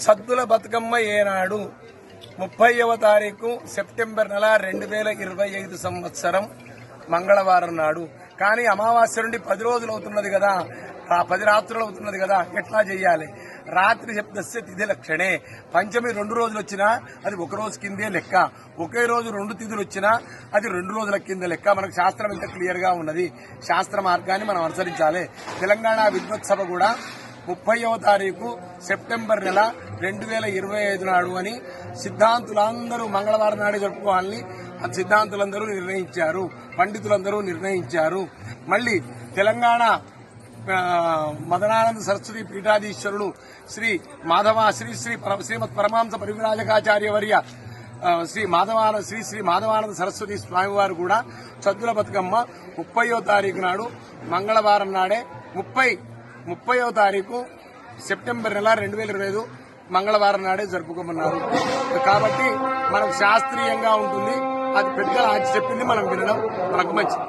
సద్దుల బతుకమ్మ ఏనాడు 30వ తారీఖు సెప్టెంబర్ నెల 2025 సంవత్సరం మంగళవారం నాడు. కానీ అమావాస్య నుండి 10 రోజులు అవుతున్నది కదా, 10 రాత్రులు అవుతున్నది కదా, ఎట్లా చెయ్యాలి? రాత్రి శబ్దస్య తిథి లక్షణే. పంచమి 2 రోజులు వచ్చినా అది 1 రోజు కిందే లెక్క, ఒకే రోజు 2 తిథులు వచ్చినా అది 2 రోజుల కింద లెక్క. మనకు శాస్త్రం ఇంత క్లియర్ గా ఉన్నది. శాస్త్ర మార్గాన్ని మనం అనుసరించాలి. తెలంగాణ విద్వత్ సభ కూడా 30వ తారీఖు సెప్టెంబర్ నెల 2025 నాడు అని సిద్ధాంతులందరూ మంగళవారం నాడే జరుపుకోవాలని సిద్ధాంతులందరూ నిర్ణయించారు, పండితులందరూ నిర్ణయించారు. మళ్లీ తెలంగాణ మదనానంద సరస్వతి పీఠాధీశ్వరులు శ్రీ శ్రీమత్ పరమాంస పరివిరాజకాచార్య వర్య శ్రీ మాధవానంద సరస్వతి స్వామివారు కూడా సద్దుల బతుకమ్మ 30వ తారీఖు నాడు మంగళవారం నాడే 30వ తారీఖు సెప్టెంబర్ నెల 2025 మంగళవారం నాడే జరుపుకోమన్నారు. కాబట్టి మనకు శాస్త్రీయంగా ఉంటుంది. అది పెద్దలు చెప్పింది మనం వినడం మనకు మంచిది.